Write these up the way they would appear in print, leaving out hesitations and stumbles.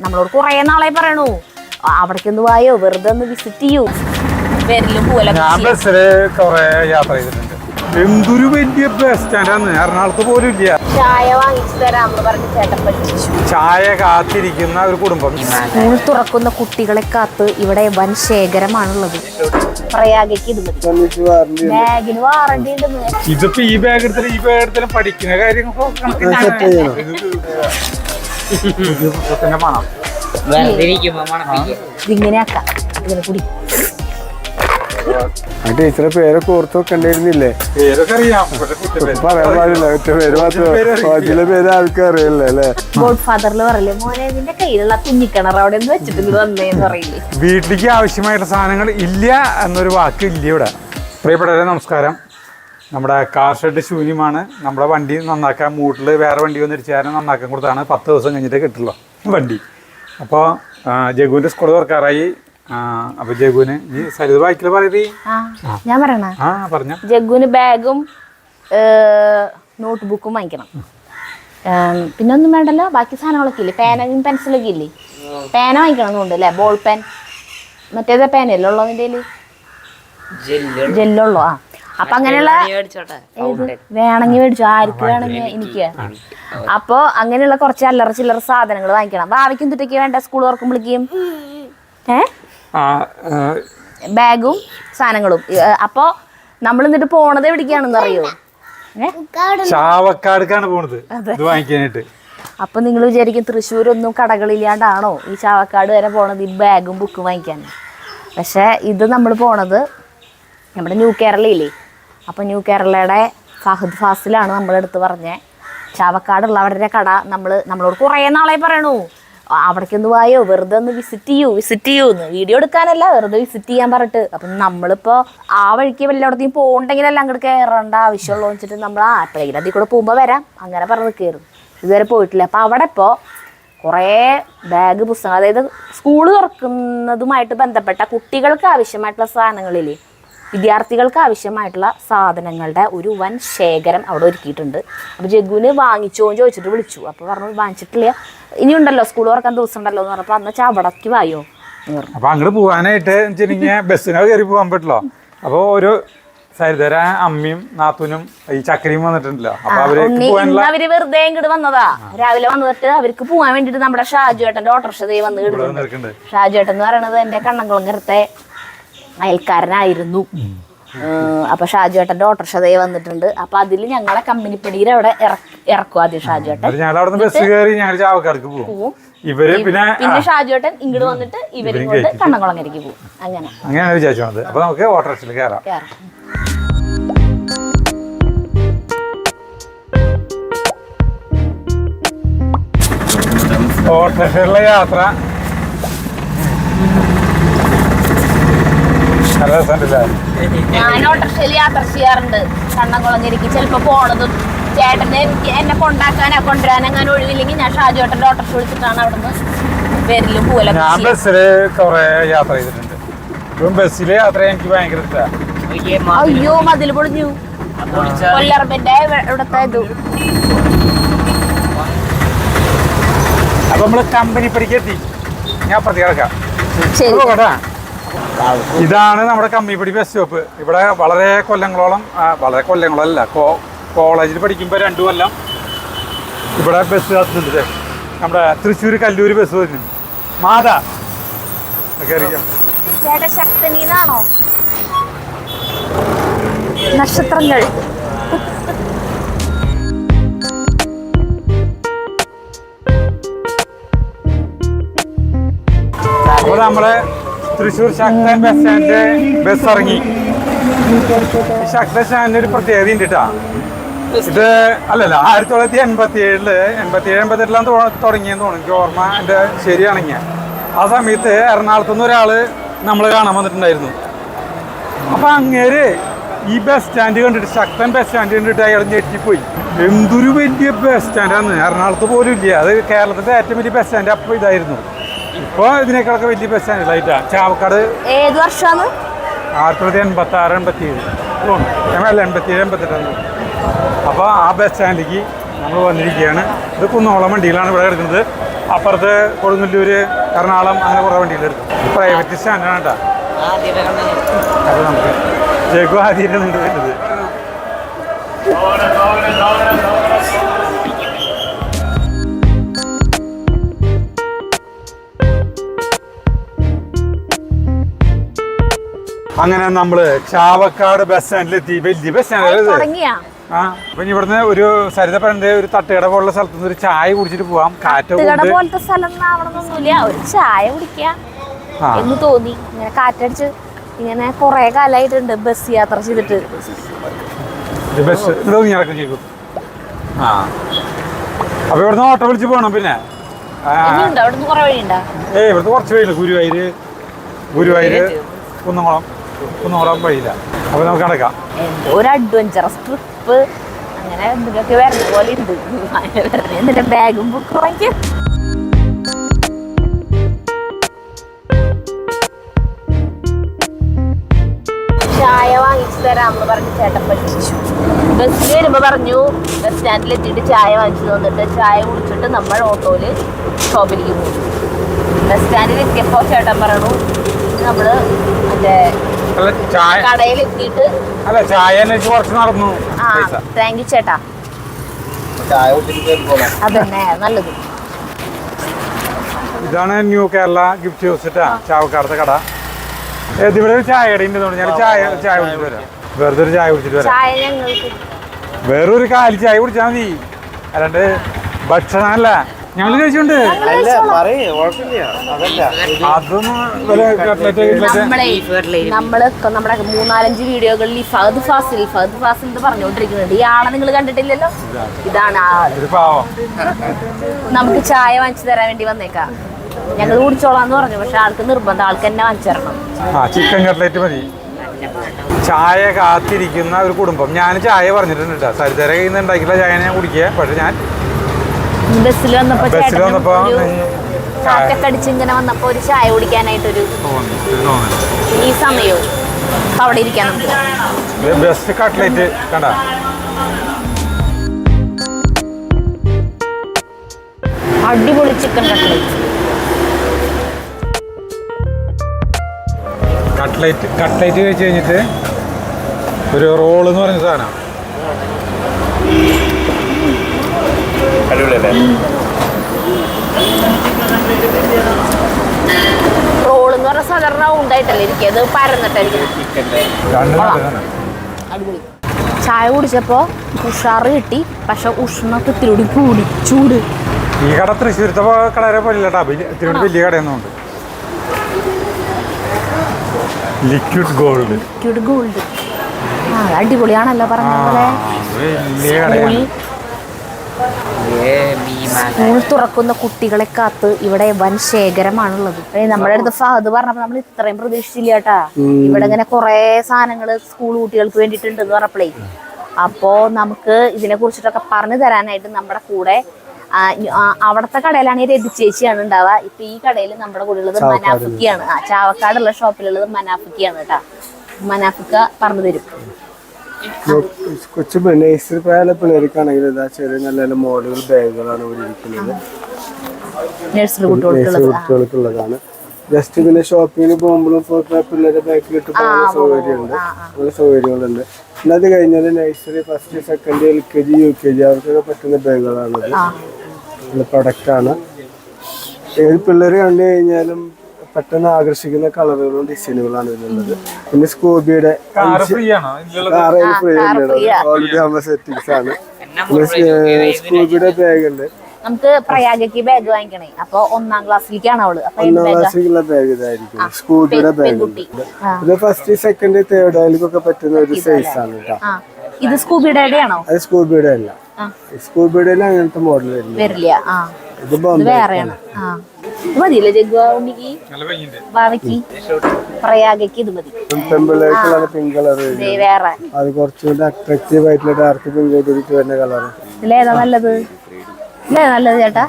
നമ്മളോട് കുറെ നാളെ പറയണു അവിടേക്കൊന്ന് പോയോ, വെറുതെ ഒന്ന് വിസിറ്റ് ചെയ്യൂ. വരലും പോലെ യാത്ര ചെയ്തിട്ടുണ്ട്. എന്തൊരു വലിയ ബസ് സ്റ്റാൻഡാണ്, എറണാകുളത്ത് പോലും ഇല്ല. ചായ വാങ്ങിച്ചു തരാമെന്ന് പറഞ്ഞ് ചേട്ടൻ പറ്റിച്ചു. ചായ കാത്തിരിക്കുന്ന ഒരു കുടുംബം. സ്കൂൾ തുറക്കുന്ന കുട്ടികളെ കാത്ത് ഇവിടെ വൻ ശേഖരമാണുള്ളത്. പ്രയാഗയ്ക്ക് ഇത് ബാഗിന് വാറണ്ടി ഉണ്ടെന്ന്. ഇതിപ്പോ ഈ ബാഗ് എടുത്താലും പഠിക്കുന്ന കാര്യങ്ങളൊക്കെ മണം ഇങ്ങനെ ആക്കാം. ഇതിനെ കുടി. ടീച്ചറെ പേരൊക്കെ ഓർത്ത് വെക്കണ്ടായിരുന്നില്ലേ? പേരൊക്കെ അറിയാം, പറയാൻ പാടില്ല. ഒറ്റ പേര് മാത്രം പേര് ആൾക്കാർ അറിയില്ലേ അല്ലേ? ഗോഡ് ഫാദറിൽ പറയില്ലേ, മോനെ നിന്റെ കയ്യിലുള്ള കുഞ്ഞിക്കിണർ അവിടെ നിന്ന് വെച്ചിട്ട് ഇങ്ങോട്ട് വന്നേന്ന് പറയില്ലേ. വീട്ടിലേക്ക് ആവശ്യമായിട്ടുള്ള സാധനങ്ങൾ ഇല്ല എന്നൊരു വാക്ക് ഇല്ല ഇവിടെ. പ്രിയപ്പെട്ടവരെ നമസ്കാരം. നമ്മുടെ കാർ ഷെഡ് ശൂന്യമാണ്. നമ്മുടെ വണ്ടി നന്നാക്കാൻ മൂട്ടിൽ വേറെ വണ്ടി വന്നിരിച്ചാലും നന്നാക്കാൻ കൊടുത്താണ്. 10 ദിവസം കഴിഞ്ഞിട്ട് കിട്ടുള്ളൂ വണ്ടി. അപ്പോൾ ജഗുവിൻ്റെ സ്കൂൾ തുറക്കാറായി. അപ്പൊ ജഗുവിന് ഈ സരിത ബാക്കിൽ പറയേ ഞാൻ പറയണ പറഞ്ഞ ജഗുവിന് ബാഗും നോട്ട് ബുക്കും വാങ്ങിക്കണം. പിന്നെ ഒന്നും വേണ്ടല്ലോ, ബാക്കി സാധനങ്ങളൊക്കെ ഇല്ലേ, പേനയും പെൻസിലൊക്കെ ഇല്ലേ. പേന വാങ്ങിക്കണം എന്നുണ്ട് അല്ലേ, ബോൾ പെൻ. മറ്റേത് പേനയല്ലോ ഉള്ളോ നിന്റെ ജെല്ലുള്ളോ? അപ്പൊ അങ്ങനെയുള്ള വേണമെങ്കിൽ മേടിച്ചോ, ആർക്ക് വേണമെങ്കിൽ എനിക്ക്. അപ്പൊ അങ്ങനെയുള്ള കുറച്ച് അല്ലറ ചില്ലറ സാധനങ്ങൾ വാങ്ങിക്കണം. ഭാവിക്കും തുറ്റയ്ക്ക് വേണ്ട സ്കൂൾ തുറക്കുമ്പോഴേക്കും ബാഗും സാധനങ്ങളും. അപ്പൊ നമ്മൾ എന്നിട്ട് പോണത് എവിടേക്കാണെന്ന് അറിയോ? ചാവക്കാടുക്കാണ് പോണത് ഇത് വാങ്ങിക്കാനായിട്ട്. അപ്പൊ നിങ്ങൾ വിചാരിക്കും തൃശ്ശൂരൊന്നും കടകളില്ലാണ്ടാണോ ഈ ചാവക്കാട് വരെ പോണത് ഈ ബാഗും ബുക്കും വാങ്ങിക്കാൻ? പക്ഷെ ഇത് നമ്മൾ പോണത് നമ്മുടെ ന്യൂ കേരളയില്ലേ. അപ്പൊ ന്യൂ കേരളയുടെ ഫഹദ് ഫാസിലാണ് നമ്മളെടുത്ത് പറഞ്ഞേ ചാവക്കാടുള്ളവരുടെ കട. നമ്മളോട് കുറേ നാളെ പറയണു അവിടേക്കൊന്ന് പോയോ, വെറുതെ ഒന്ന് വിസിറ്റ് ചെയ്യൂന്ന്. വീഡിയോ എടുക്കാനല്ല, വെറുതെ വിസിറ്റ് ചെയ്യാൻ പറഞ്ഞിട്ട്. അപ്പം നമ്മളിപ്പോൾ ആ വഴിക്ക് വല്ലയിടത്തേക്കും പോകണ്ടെങ്കിലല്ല അങ്ങോട്ട് കയറേണ്ട ആവശ്യമുള്ളൂ വെച്ചിട്ട് നമ്മൾ എപ്പോഴെങ്കിലും അതിൽ കൂടെ പോകുമ്പോൾ വരാം അങ്ങനെ പറഞ്ഞ് കയറും. ഇതുവരെ പോയിട്ടില്ല. അപ്പം അവിടെ ഇപ്പോൾ കുറേ ബാഗ്, പുസ്തകം, അതായത് സ്കൂൾ തുറക്കുന്നതുമായിട്ട് ബന്ധപ്പെട്ട കുട്ടികൾക്ക് ആവശ്യമായിട്ടുള്ള സാധനങ്ങളില്ലേ, വിദ്യാർത്ഥികൾക്ക് ആവശ്യമായിട്ടുള്ള സാധനങ്ങളുടെ ഒരു വൻ ശേഖരം അവിടെ ഒരുക്കിയിട്ടുണ്ട്. അപ്പോൾ ജഗുവിന് വാങ്ങിച്ചോന്ന് ചോദിച്ചിട്ട് വിളിച്ചു. അപ്പോൾ പറഞ്ഞു വാങ്ങിച്ചിട്ടില്ല, ഇനിയുണ്ടല്ലോ സ്കൂൾ തുറക്കാൻ ദിവസം ഉണ്ടല്ലോ എന്ന് പറഞ്ഞപ്പോൾ അന്ന് ചവിടക്ക് വായോ എന്ന് പറഞ്ഞു. അപ്പോൾ അങ്ങോട്ട് പോകാനായിട്ട് ബസ്സിനകത്ത് കയറി പോകാൻ പറ്റില്ലോ. അപ്പോൾ ഒരു സരിതര അമ്മയും നാത്തൂനും ഈ ചക്കരയും വന്നിട്ടുണ്ടല്ലോ. അപ്പൊ അവര് വെറുതെ ഇങ്ങോട്ട് വന്നതാ. രാവിലെ വന്നിട്ട് അവർക്ക് പോകാൻ വേണ്ടിട്ട് നമ്മുടെ ഷാജുവേട്ടന്റെ ഓട്ടോറിക്ഷ വന്ന് കിട്ടുന്നുണ്ട്. ഷാജുവേട്ടൻ എന്ന് പറയുന്നത് എന്റെ കണ്ണംകുളങ്ങരത്തെ അയൽക്കാരനായിരുന്നു. അപ്പൊ ഷാജുവേട്ടന്റെ ഓട്ടോറിക്ഷ വന്നിട്ടുണ്ട്. അപ്പൊ അതില് ഞങ്ങളെ കമ്പനിപ്പടിയിൽ അവിടെ ഇറക്കും ആദ്യം ഷാജുവേട്ടൻ. പിന്നെ ഷാജുവേട്ടൻ ഇങ്ങോട്ട് വന്നിട്ട് ഇവരും കൊണ്ട് കണ്ണംകുളങ്ങരയ്ക്ക് പോകും. അങ്ങനെയാണ് വിചാരിച്ചത്. അപ്പൊ നമുക്ക് ഓട്ടോറിക്ഷയിൽ കയറാം. ഓട്ടോറിക്ഷയിലുള്ള യാത്ര ഞാൻ ഓട്ടോറിക്ഷയിൽ യാത്ര ചെയ്യാറുണ്ട് കണ്ണംകുളങ്ങരയ്ക്ക്. ചിലപ്പോ പോണതും ചേട്ടന് എന്നെ കൊണ്ടുവരാനെങ്ങാനും ഒഴിവില്ലെങ്കിൽ ഞാൻ ഷാജുവേട്ടന്റെ ഓട്ടോറിക്ഷ വിളിച്ചിട്ടാണ് അവിടുന്ന് വരലും പോലും. ഞാൻ ബസ്സില് കുറെ യാത്ര ചെയ്തിട്ടുണ്ട്. ഇപ്പം ബസ്സിലെ യാത്ര എനിക്ക് ഭയങ്കര ഇഷ്ടമാണ്. അയ്യോ മതിൽ പൊളിഞ്ഞു കൊല്ലറമ്പിന്റെ ഇവിടത്തെ ഇത്. അപ്പൊ നമ്മള് കമ്പനിപ്പടിക്ക് എത്തി. ഞാൻ പ്രതികൾക്കാം. ഇതാണ് നമ്മുടെ കമ്മിപ്പടി ബസ് സ്റ്റോപ്പ്. ഇവിടെ വളരെ കൊല്ലങ്ങളല്ല, കോളേജിൽ പഠിക്കുമ്പോൾ 2 കൊല്ലം ഇവിടെ ബസ് കാത്തുന്നുണ്ട്. നമ്മുടെ തൃശ്ശൂർ കല്ലൂര് ബസ് വരുന്നു. മാതാ ഒക്കെ അറിയാം. ശക്തനീതാണോ നക്ഷത്രങ്ങൾ? അപ്പോൾ നമ്മള് തൃശ്ശൂർ ശക്തൻ ബസ് സ്റ്റാൻഡ് ബസ് ഇറങ്ങി. ശക്തൻ സ്റ്റാൻഡിന് ഒരു പ്രത്യേകത ഉണ്ട് കേട്ടോ. ഇത് അല്ലല്ല 1987-88 തുടങ്ങിയെന്ന് തോന്നുന്നു. എനിക്ക് ഓർമ്മ എൻ്റെ ശരിയാണെങ്കിൽ ആ സമയത്ത് എറണാകുളത്തുനിന്ന് ഒരാള് നമ്മൾ കാണാൻ വന്നിട്ടുണ്ടായിരുന്നു. അപ്പൊ അങ്ങേര് ഈ ബസ് സ്റ്റാൻഡ് കണ്ടിട്ട്, ശക്തൻ ബസ് സ്റ്റാൻഡ് കണ്ടിട്ട് അയാൾ ഞെട്ടിപ്പോയി. എന്തൊരു വലിയ ബസ് സ്റ്റാൻഡാണ്, എറണാകുളത്ത് പോലും ഇല്ല. അത് കേരളത്തിലെ ഏറ്റവും വലിയ ബസ് സ്റ്റാൻഡ് അപ്പോൾ ഇതായിരുന്നു. ഇപ്പൊ ഇതിനേക്കാളൊക്കെ വലിയ ബസ് സ്റ്റാൻഡിലായിട്ടാ. ചാവക്കാട് ഏത് വർഷമാണ്? 1986-87 87-88. അപ്പോൾ ആ ബസ് സ്റ്റാൻഡിലേക്ക് നമ്മൾ വന്നിരിക്കുകയാണ്. ഇത് കുന്നോളം വണ്ടിയിലാണ് ഇവിടെ കിടക്കുന്നത്. അപ്പുറത്ത് കൊടുങ്ങല്ലൂര്, എറണാകുളം അങ്ങനെ കുറേ വണ്ടികളെടുക്കും. പ്രൈവറ്റ് സ്റ്റാൻഡാണ് കേട്ടോ. അപ്പോൾ നമുക്ക് ജഗു ആദ്യം വരുന്നത്. അങ്ങനെ നമ്മള് ചാവക്കാട് ബസ് സ്റ്റാൻഡിലെത്തി. വലിയ ബസ് സ്റ്റാൻഡ്. ആ അപ്പൊ ഇവിടുന്ന് ഒരു സരിത പറഞ്ഞ ഒരു തട്ടുകട പോലുള്ള സ്ഥലത്ത് നിന്ന് ഒരു ചായ കുടിച്ചിട്ട് പോവാം. പോലത്തെ സ്ഥലം ആവണമെന്നൊന്നുമില്ല, ഒരു ചായ കുടിക്കാം എന്ന് തോന്നി. ഇങ്ങനെ കാറ്റടിച്ച് ഇങ്ങനെ കൊറേ കാലമായിട്ടുണ്ട് ബസ് യാത്ര ചെയ്തിട്ട്. ബസ് ചെയ്യും. ആ അപ്പൊ ഇവിടുന്ന് ഓട്ടോ വിളിച്ച് പോകണം. പിന്നെ അവിടുന്ന് കുറെ വഴിയുണ്ടോ? ഇവിടുത്തെ കുറച്ച് വഴിയില്ല. ഗുരുവായൂര് കുന്നംകുളം വഴിയില്ല. അപ്പൊ നമുക്ക് നടക്കാം. ഒരു അഡ്വഞ്ചറസ് ട്രിപ്പ് അങ്ങനെ എന്തെങ്കിലുമൊക്കെ വരുന്ന പോലെ ഉണ്ട്. എന്നിട്ട് ബാഗും ബുക്കും വാങ്ങിക്കും. ചായ വാങ്ങിച്ചു തരാമെന്ന് പറഞ്ഞ് ചേട്ടൻ പറ്റിച്ചു. ബസ്സിൽ വരുമ്പോ പറഞ്ഞു ബസ് സ്റ്റാൻഡിൽ എത്തിയിട്ട് ചായ വാങ്ങിച്ചു തന്നിട്ട് ചായ കുടിച്ചിട്ട് നമ്മൾ ഓട്ടോയില് ഷോപ്പിലേക്ക് പോകും. ബസ് സ്റ്റാൻഡിൽ എത്തിയപ്പോ ചേട്ടൻ പറഞ്ഞു നമ്മള് മറ്റേ കടയിൽ എത്തിയിട്ട് ചായ കുറച്ച് നടന്നു. താങ്ക് യു ചേട്ടാ. അതന്നെ നല്ലത്. ഇതാണ് ന്യൂ കേരള ഗിഫ്റ്റ് ഹൗസ് ചാവക്കാടത്തെ കട. ഇവിടെ ഒരു ചായ കടയുണ്ട്. ഞാൻ ചായ കുടിച്ചിട്ട് വരാം. വെറുതെ ഒരു ചായ കുടിച്ചിട്ട് വരാം. വേറൊരു കാലി ചായ കുടിച്ചാൽ മതി, അല്ലാണ്ട് ഭക്ഷണമല്ല. ഞങ്ങൾ കഴിച്ചുണ്ട്. നമ്മള് നമ്മുടെ 3-4 വീഡിയോകളിൽ ഫഹദ് ഫാസിൽ പറഞ്ഞുകൊണ്ടിരിക്കുന്നുണ്ട്. ഈ ആളെ നിങ്ങൾ കണ്ടിട്ടില്ലല്ലോ. ഇതാണ് ആള്. നമുക്ക് ചായ വാങ്ങിച്ചു തരാൻ വേണ്ടി വന്നേക്കാം. ഞങ്ങൾ കുടിച്ചോളാന്ന് പറഞ്ഞു. പക്ഷെ ആൾക്ക് നിർബന്ധം, ആൾക്ക് തന്നെ വാങ്ങിച്ചു തരണം. ചിക്കൻ കട്ട്ലേറ്റ് മതി. ചായ കാത്തിരിക്കുന്ന ഒരു കുടുംബം. ഞാൻ ചായ പറഞ്ഞിട്ടുണ്ട് കേട്ടോ. സരിതര കയ്യിൽ നിന്ന് ഉണ്ടാക്കിയുള്ള ചായ ഞാൻ കുടിക്കുക. പക്ഷെ ഞാൻ ബസ്സിൽ വന്നപ്പോ കാറ്റൊക്കെ അടിച്ച് ഇങ്ങനെ വന്നപ്പോ ഒരു ചായ കുടിക്കാനായിട്ടൊരു ഈ സമയവും അവിടെ ഇരിക്കാൻ നമുക്ക്. ബെസ്റ്റ് കട്ട്ലേറ്റ് കണ്ട. അടിപൊളി ചിക്കൻ കട്ട്ലേറ്റ് കഴിച്ച് കഴിഞ്ഞിട്ട് ഒരു റോൾ എന്ന് പറഞ്ഞ സാധനം. റോൾ എന്ന് പറഞ്ഞ സാധാരണ റൗണ്ടായിട്ടല്ലേ ഇരിക്കുക, അത് പരന്നിട്ടായിരിക്കും. അടിപൊളി. ചായ കുടിച്ചപ്പോ ഉഷാറ് കിട്ടി. പക്ഷെ ഉഷ്ണൊക്കെ ഇത്തിരി കൂടി ചൂട്. ഈ കട തൃശ്ശൂരത്തെ കടയെ പോലെ ഇത്തിരി വലിയ കടയൊന്നുമുണ്ട്. Liquid gold. അടിപൊളിയാണല്ലോ പറഞ്ഞ പോലെ. സ്കൂൾ തുറക്കുന്ന കുട്ടികളെ കാത്ത് ഇവിടെ വൻ ശേഖരമാണുള്ളത്. നമ്മുടെ അടുത്ത് ഫഹദ് പറഞ്ഞപ്പോ നമ്മൾ ഇത്രയും പ്രതീക്ഷിച്ചില്ല കേട്ടാ. ഇവിടെ ഇങ്ങനെ കുറെ സാധനങ്ങള് സ്കൂൾ കുട്ടികൾക്ക് വേണ്ടിയിട്ടുണ്ടെന്ന് പറഞ്ഞപ്പോഴേ, അപ്പോ നമുക്ക് ഇതിനെ കുറിച്ചിട്ടൊക്കെ പറഞ്ഞു തരാനായിട്ട് നമ്മുടെ കൂടെ അവിടത്തെ കടയിലാണ് ഈ രതി ചേച്ചിയാണ് ഉണ്ടാവുക. ഇപ്പൊ ഈ കടയിൽ നമ്മുടെ കൂടെ ഉള്ളത് മനാഫിക്കയാണ്. ചാവക്കാടുള്ള ഷോപ്പിലുള്ളത് മനാഫിക്കയാണ് കേട്ടാ. മനാഫിക്ക പറഞ്ഞു തരും. കൊച്ചു നഴ്സറി പ്രായമുള്ള പിള്ളേർക്കാണെങ്കിൽ ചെറിയ നല്ല നല്ല മോഡൽ ബാഗുകളാണ് ഇവിടെ ഇരിക്കുന്നത്. നഴ്സറി കുട്ടികൾക്കുള്ളതാണ്. ജസ്റ്റ് പിന്നെ ഷോപ്പിങ്ങിന് പോകുമ്പോഴും പിള്ളേരുടെ ബാക്കിലിട്ട് പോകുന്ന സൗകര്യമുണ്ട്, അങ്ങനെ സൗകര്യങ്ങളുണ്ട്. പിന്നെ അത് കഴിഞ്ഞാൽ nursery first second LKG UKG അവർക്കൊക്കെ പറ്റുന്ന ബാഗുകളാണത്. പ്രൊഡക്റ്റാണ്. ഏത് പിള്ളേർ കണ്ടു കഴിഞ്ഞാലും പെട്ടെന്ന് ആകർഷിക്കുന്ന കളറുകളും ഡിസൈനുകളാണ് ഇതിലുള്ളത്. പിന്നെ സ്കൂബിയുടെ ഓൾറെഡി നമ്മൾ സെറ്റിങ്സ് ആണ്. സ്കൂബിയുടെ ബാഗ് ഉണ്ട്. നമുക്ക് പ്രയാഗയ്ക്ക് ബാഗ് വാങ്ങിക്കണേ. അപ്പൊ 1ാം ക്ലാസ്സിലേക്കാണ് അവള്. 1ാം ക്ലാസ്സിലേക്കുള്ള ബാഗ് ഇതായിരിക്കും. സ്കൂബിയുടെ ബാഗ്. ഇത് ഫസ്റ്റ് സെക്കൻഡ് തേർഡ് ആയാലും പറ്റുന്ന ഒരു സൈസ് ആണ് കേട്ടോ. ഇത് സ്കൂബിയുടെ ആണോ? അത് സ്കൂബിയുടെ അല്ല. സ്കൂബിയുടെ അങ്ങനത്തെ മോഡൽ വരില്ല. ഇത് വേറെയാണ്. മതിയല്ലേ ജഗ്ഗുണിക്ക് ഭാവിക്ക് പ്രയാഗയ്ക്ക് ഇത് മതി. പിങ്ക് കളർ വേറെ അത് കുറച്ചുകൂടി അട്രാക്റ്റീവ് ആയിട്ടുള്ള ഡാർക്ക് പിങ്ക് ആയിട്ട് വരുന്ന കളർ. ഇതിലേതാ നല്ലത്? നല്ലത് ചേട്ടാ.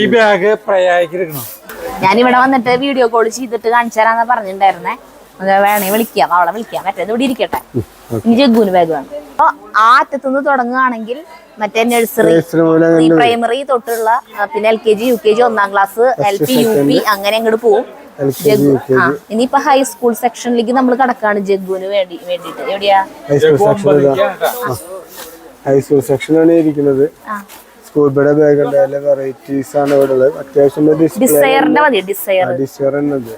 ഈ ബാഗ് പ്രയാഗിക്ക് എടുക്കണോ? ഞാനിവിടെ വന്നിട്ട് വീഡിയോ കോൾ ചെയ്തിട്ട് കാണിച്ചു തരാന്ന് പറഞ്ഞിട്ടുണ്ടായിരുന്നേ. വേണേ വിളിക്കാം, അവളെ വിളിക്കാം. മറ്റേത് ഇവിടെ ഇരിക്കട്ടെ. ഇനി ജഗ്ഗുവിന് ബാഗ് വേണം. അപ്പൊ ആ അറ്റത്തുനിന്ന് തുടങ്ങുകയാണെങ്കിൽ മറ്റേ നഴ്സറി, പ്രീ പ്രൈമറി തൊട്ടുള്ള പിന്നെ LKG UKG 1ാം class LP UP അങ്ങനെ അങ്ങോട്ട് പോവും. ഇനിയിപ്പൊ ഹൈസ്കൂൾ സെക്ഷനിലേക്ക് നമ്മൾ കടക്കാണ് ജഗ്ഗുവിന് വേണ്ടിട്ട്. എവിടെയാ ഹൈസ്കൂൾ സെക്ഷനാണ് ഇരിക്കുന്നത്. സ്കൂൾ ബാഗ് ബാഗുണ്ട്, എല്ലാ വെറൈറ്റീസ് ആണ് ഇവിടെ ഉള്ളത്. അത്യാവശ്യം ഡിസയറിന്റെ മതി. ഡിസയർ എന്നത്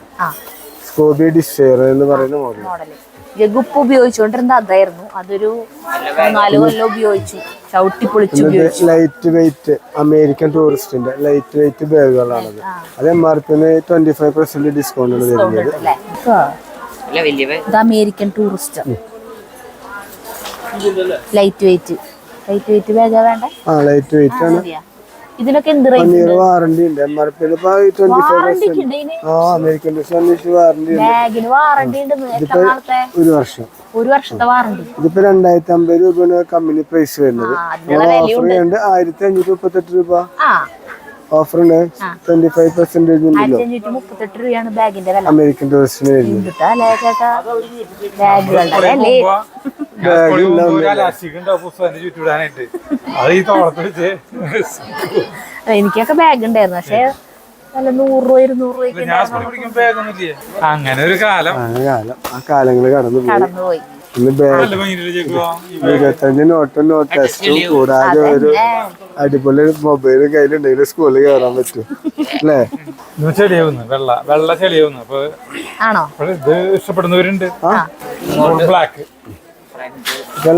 സ്കോബി ഡിസയർ എന്ന് പറയുന്ന മോഡൽ. ജഗ്ഗു ഇപ്പൊ ഉപയോഗിച്ചുകൊണ്ടിരുന്ന അതായിരുന്നു. അതൊരു 4 കൊല്ലം ഉപയോഗിച്ചു, ചവിട്ടി പൊളിച്ചു. ലൈറ്റ് വെയിറ്റ് അമേരിക്കൻ ടൂറിസ്റ്റിന്റെ ലൈറ്റ് വെയിറ്റ് ബാഗുകളാണത്. അത് MRP 25% ഡിസ്കൗണ്ട് ആണ് തരുന്നത്. ഇത് അമേരിക്കൻ ടൂറിസ്റ്റ് ലൈറ്റ് വെയിറ്റ് ബാഗാ വേണ്ട. ലൈറ്റ് വെയിറ്റ് ആണ്. ഇതിനൊക്കെ എന്ത് വാറണ്ടി ഉണ്ട്. MRP 25%. അമേരിക്കൻ വാറണ്ടി ബാഗിന് വാറണ്ടി ഉണ്ട്. ഒരു വർഷം. ഒരു വർഷത്തെ വാറണ്ടി. ഇതിപ്പോ 2050 രൂപയാണ് കമ്പനി പ്രൈസ് വരുന്നത്. ഓഫർ ഉണ്ട് 1538 രൂപ ഓഫർ ഉണ്ട്. 25% ഉണ്ടല്ലോ. 538 രൂപയാണ് ബാഗിന്റെ വില. അമേരിക്കൻ ടൂറിസ്റ്റിന് വരുന്നത്. എനിക്കൊക്കെ ബാഗ് ഉണ്ടായിരുന്നു, പക്ഷെ നല്ല 100 രൂപ 200 രൂപയ്ക്ക് അങ്ങനെ ഒരു കാലം. ആ കാലങ്ങൾ കടന്നുപോയി. ഇന്ന് ബാഗ് 25 നോട്ടും നോട്ട് ടെസ്റ്റും കൂടാതെ ഒരു അടിപൊളി മൊബൈലും കയ്യിലുണ്ടെങ്കിൽ സ്കൂളിൽ കയറാൻ പറ്റും അല്ലേ? ചെളിയാവുന്നു, വെള്ള ചെളിയാവുന്നു. അപ്പൊ ആണോ ഇത് ഇഷ്ടപ്പെടുന്നവരുണ്ട്. ബ്ലാക്ക്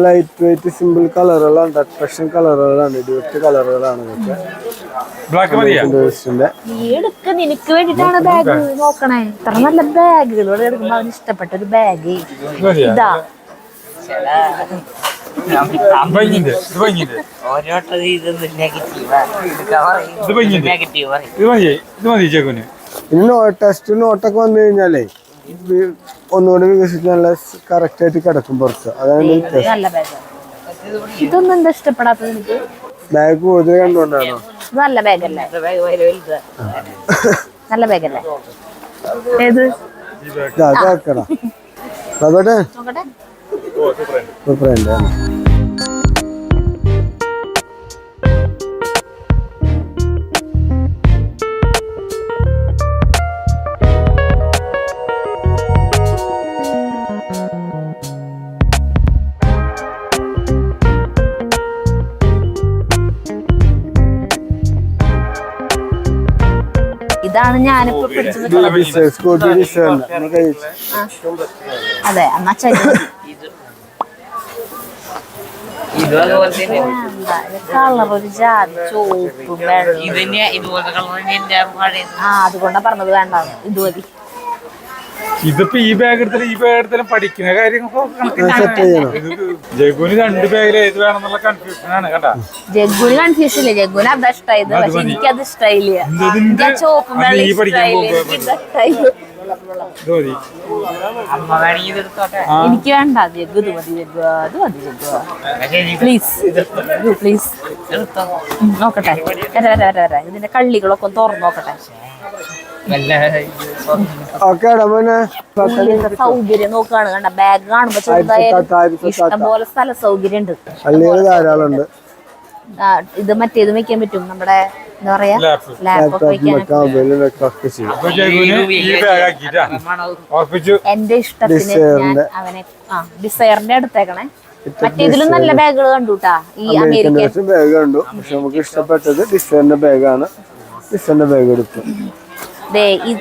ലൈറ്റ് വെയിറ്റ് സിമ്പിൾ കളറുകളാണ്, അട്രാക്ഷൻ കളറുകളാണ്, ഡ്യൂറ്റ് കളറുകളാണ് ഇതൊക്കെ. ബ്ലാക്ക് മതിയാ? നിനക്ക് വേണ്ടിട്ടാണ് ബാഗ് നോക്കണേ. ഇത്ര നല്ല ബാഗുകളോട് എടുക്കുമ്പോ അവന് ഇഷ്ടപ്പെട്ട ഒരു ബാഗ് ഇതാ. ഇനി ടെസ്റ്റ് നോട്ടൊക്കെ വന്നു കഴിഞ്ഞാലേ ഒന്നുകൂടി വികസിച്ച് നല്ല കറക്റ്റ് ആയിട്ട് കിടക്കും പുറത്ത്. അതാണ് ഇതൊന്നും എന്താ ഇഷ്ടപ്പെടാത്തത് എനിക്ക്? ബാഗ് കൂടുതൽ കണ്ടുകൊണ്ടാണോ? നല്ല ബാഗല്ലേ? നല്ല ബാഗല്ലേ? ഏത് അതാക്കടാ നോക്കട്ടെ. സൂപ്പറുണ്ട്. ഇതാണ് ഞാനിപ്പോ പിടിച്ചത്. അതെ എന്നാ കളർ ഒരു ജാതി ചോപ്പും അതുകൊണ്ടാ പറഞ്ഞത് വേണ്ട, ഇത് മതി. ഇതിപ്പോ ഈ ബാഗ് എടുത്താലും പഠിക്കുന്ന കാര്യങ്ങളൊക്കെ ജഗ്ഗുന് 2 ബാഗിൽ ഏത് വേണമെന്നുള്ള കൺഫ്യൂഷനാണ് കേട്ടാ. ജഗ്ഗുന് കൺഫ്യൂഷൻ ഇല്ല, ജഗ്ഗുന് അതാ ഇഷ്ടായത്. പക്ഷെ എനിക്കത് ഇഷ്ടായില്ല. ചോപ്പും എനിക്ക് വേണ്ട ജഗ്ഗു, ഇത് മതി ജഗ്ഗു, അത് മതി ജഗ്ഗു പ്ലീസ് പ്ലീസ്. നോക്കട്ടെ, വരാ ഇതിന്റെ കള്ളികളൊക്കെ ഒന്ന് തുറന്നു നോക്കട്ടെ. സൗകര്യം നോക്കാണ് കണ്ട. ബാഗ് കാണുമ്പോ ചെറുതായാലും ഇഷ്ടംപോലെ സ്ഥല സൗകര്യം ഉണ്ട്. ഇത് മറ്റേത് വെക്കാൻ പറ്റും, നമ്മുടെ എന്താ പറയാ ലാപ്പൊക്കെ വെക്കാൻ. എന്റെ ഇഷ്ടത്തിന് ഞാൻ അവനെ ഡിസയറിന്റെ അടുത്തേക്കണേ. മറ്റേതിലും നല്ല ബാഗുകൾ കണ്ടുട്ടാ. ഈ അമേരിക്കൻ ബാഗ് കണ്ടു, പക്ഷെ നമുക്ക് ഇഷ്ടപ്പെട്ടത് ഡിസയറിന്റെ ബാഗാണ്. ഡിസയറിന്റെ ബാഗ് എടുത്തു.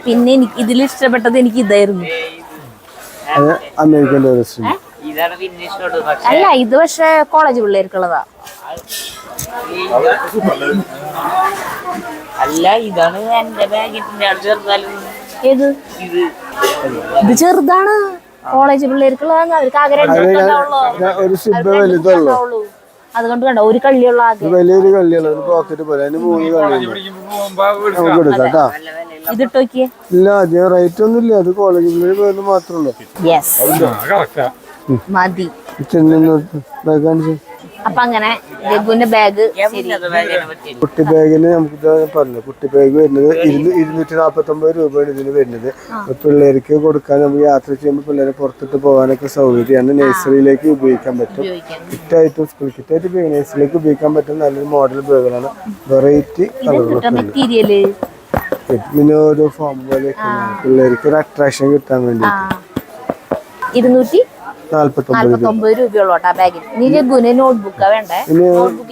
പിന്നെ എനിക്ക് ഇതിൽ ഇഷ്ടപ്പെട്ടത് എനിക്ക് ഇതായിരുന്നു. അമേരിക്കൻ ടൂറിസ്റ്റ് അല്ല, ഇത് പക്ഷെ കോളേജ് പിള്ളേർക്കുള്ളതാ. അല്ല, ഇതാണ് എന്റെ ബാഗിന്റെ ഏത്? ഇത് ചെറുതാണ്, കോളേജ് പിള്ളേർക്കുള്ളതാണ്. അവർക്ക് ആഗ്രഹം അതുകൊണ്ട് കണ്ടോ ഒരു കള്ളിയുള്ള വലിയൊരു കള്ളിയുള്ള പോക്കറ്റ് പോലെ. അതിന് 3 കള്ളി നമുക്ക് എടുക്കാം. ഇതിട്ട് നോക്കിയേ. ഇല്ല, അധികം റേറ്റ് ഒന്നും ഇല്ല. അത് കോളേജ് പിള്ളേർ പോയെന്ന് മാത്രമേ ഉള്ളൂ. മതി. അപ്പൊ അങ്ങനെ ജഗ്ഗുവിന്റെ ബാഗ് ശരി. കുട്ടി ബാഗിന് നമുക്ക് പറഞ്ഞു, കുട്ടി ബാഗ് വരുന്നത് 249 രൂപയാണ് ഇതിന് വരുന്നത്. പിള്ളേർക്ക് കൊടുക്കാൻ നമുക്ക് യാത്ര ചെയ്യുമ്പോൾ പിള്ളേരെ പുറത്തിട്ട് പോകാനൊക്കെ സൗകര്യമാണ്. നഴ്സറിയിലേക്ക് ഉപയോഗിക്കാൻ പറ്റും. കിറ്റായിട്ടും സ്കൂൾ കിറ്റായിട്ട് നഴ്സറിയിലേക്ക് ഉപയോഗിക്കാൻ പറ്റും. നല്ലൊരു മോഡൽ ബാഗുകളാണ്. വെറൈറ്റി കളറുകളൊക്കെ മെറ്റീരിയല് പിന്നെ ഓരോ ഫോം പോലെ പിള്ളേർക്ക് ഒരു അട്രാക്ഷൻ കിട്ടാൻ വേണ്ടി 249 രൂപയുള്ളോട്ടാ ബാഗിന്. ഇനി ജഗ്ഗുവിന് നോട്ട്ബുക്കാ വേണ്ടേ?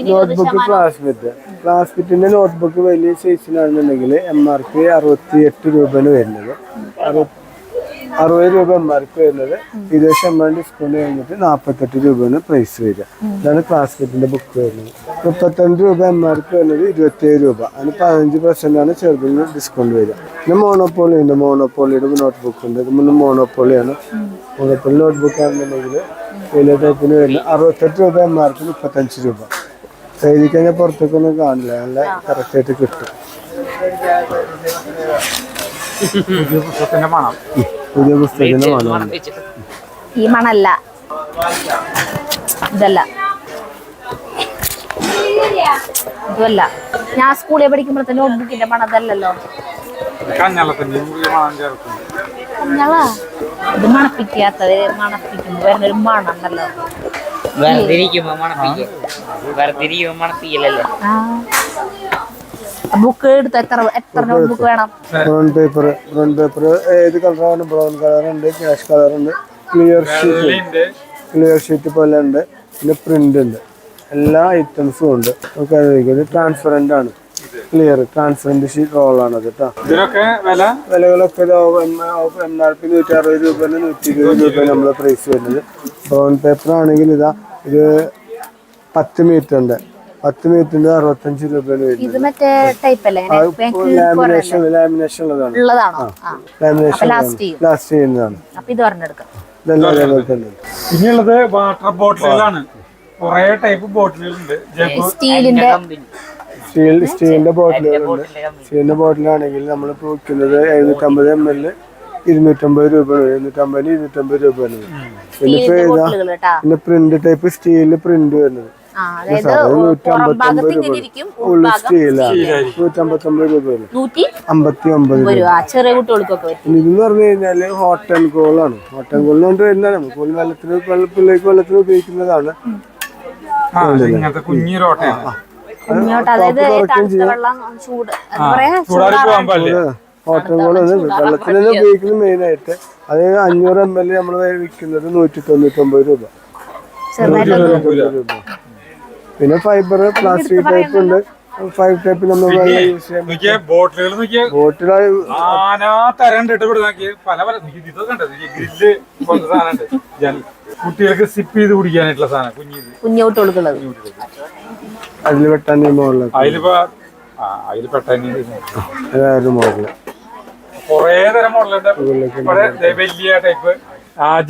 നോട്ട്ബുക്ക് ക്ലാസ്മേറ്റിന്റെ നോട്ട്ബുക്ക് വലിയ സൈസിലാണെന്നുണ്ടെങ്കിൽ MRP 68 രൂപയാണ് വരുന്നത്. 60 രൂപ MRP വരുന്നത്. 20% ഡിസ്കൗണ്ട് കഴിഞ്ഞിട്ട് 48 രൂപയാണ് പ്രൈസ് വരിക. ഇതാണ് ക്ലാസ്മേറ്റിന്റെ ബുക്ക് വരുന്നത്. 32 രൂപ MRP വരുന്നത് 27 രൂപ. അതിന് 15% ചെറുതിന് ഡിസ്കൗണ്ട് വരിക. പിന്നെ മോണോപോളി ഉണ്ട്. മോണോപോളിയുടെ നോട്ട്ബുക്ക് ഉണ്ട്. ഇത് മോണോപോളിയാണ്. മോണോപോളി നോട്ട്ബുക്ക് ആണെന്നുണ്ടെങ്കിൽ വലിയ ടൈപ്പിന് വരുന്നത് 68 രൂപ MRP 35 രൂപ. എഴുതി കഴിഞ്ഞാൽ പുറത്തേക്കൊന്നും കാണില്ല, നല്ല കറക്റ്റായിട്ട് കിട്ടും. പുസ്തകത്തിന്റെ മണം, പുതിയ പുസ്തകത്തിന്റെ മണം. ഈ മണല്ല, ഇതല്ല, ഇതല്ല. ഞാൻ സ്കൂളിൽ പഠിക്കുമ്പോഴത്തെ നോട്ട്ബുക്കിന്റെ മണം അതല്ലല്ലോ. കഞ്ഞളത്തിന്റെ മണം ചേർക്കും. കഞ്ഞളാ ഇത് മണപ്പിക്കാത്തത്, മണപ്പിക്കുമ്പോ വരുന്നൊരു മണം ഉണ്ടല്ലോ. വെറുതിരിക്കുമ്പോ മണപ്പിക്കലല്ലേ. ബുക്ക് എടുത്ത് എത്ര നോട്ട്ബുക്ക് വേണം? ബ്രൗൺ പേപ്പർ ഏത് കളറാണ്? ബ്രൗൺ കളറുണ്ട്, ക്യാഷ് കളറുണ്ട്, ക്ലിയർ ഷീറ്റ് പോലെ ഉണ്ട്, പിന്നെ പ്രിന്റ് ഉണ്ട്. എല്ലാ ഐറ്റംസും ഉണ്ട്. നമുക്ക് ട്രാൻസ്പെറന്റ് ആണ്, ക്ലിയർ ട്രാൻസ്പെറന്റ് ഷീറ്റ് റോളാണ് അത് കേട്ടോ. വിലകളൊക്കെ MRP 160 രൂപ 120 രൂപ നമ്മളെ പ്രൈസ് വരുന്നത്. ബ്രൗൺ പേപ്പർ ആണെങ്കിൽ ഇതാ ഇത് 10 മീറ്റർ ഉണ്ട്. 10 മീറ്ററിന്റെ 65 രൂപയാണ് വരുന്നത്. ഇത് മറ്റേ ടൈപ്പ് അല്ലേ? ലാമിനേഷൻ ഉള്ളതാണ്. ലാസ്റ്റ് ചെയ്യുന്നതാണ്. ഇത് പറഞ്ഞെടുക്കാം. ഇതെല്ലാം അതേപോലെ തന്നെ. പിന്നെയുള്ളത് വാട്ടർ ബോട്ടിലുകളാണ്. കുറെ ടൈപ്പ് ബോട്ടിലുകളുണ്ട്. സ്റ്റീലിന്റെ ബോട്ടിലുകളുണ്ട്. സ്റ്റീലിന്റെ ബോട്ടിലാണെങ്കിൽ നമ്മൾ വിൽക്കുന്നത് 750 ml 250 രൂപയാണ്. 250 രൂപയാണ്. പിന്നെ പ്രിന്റ് ടൈപ്പ് സ്റ്റീലില് പ്രിന്റ് വരുന്നത് ചെറിയ കുട്ടികൾക്കൊക്കെ. ഇതെന്ന് പറഞ്ഞു കഴിഞ്ഞാല് ഹോട്ട് ആൻഡ് കോൾ ആണ്. ഹോട്ട് ആൻഡ് കോളിന് കൊണ്ട് വരുന്നതാണ്. നമുക്ക് പിള്ളേർക്ക് വെള്ളത്തിന് ഉപയോഗിക്കുന്നതാണ്. ഹോട്ട് ആൻഡ് കോൾ വെള്ളത്തിന് തന്നെ ഉപയോഗിക്കുന്നത് മെയിൻ ആയിട്ട്. അത് 500 ml നമ്മൾ വിൽക്കുന്നത് 199 രൂപ. പിന്നെ ഫൈബർ പ്ലാസ്റ്റിക് ടൈപ്പ് ഉണ്ട്. 5 ടൈപ്പ് നമ്മൾ കുട്ടികൾക്ക് സിപ്പ് ചെയ്ത് കുടിക്കാനായിട്ടുള്ള സാധനം കുഞ്ഞു കുട്ടികൾക്കുള്ളത്. അതിൽ പെട്ടാൻ മോഡൽ അതിൽ പെട്ടാൻ മോഡല് കൊറേ തരം മോഡലുണ്ട്. വലിയ ടൈപ്പ്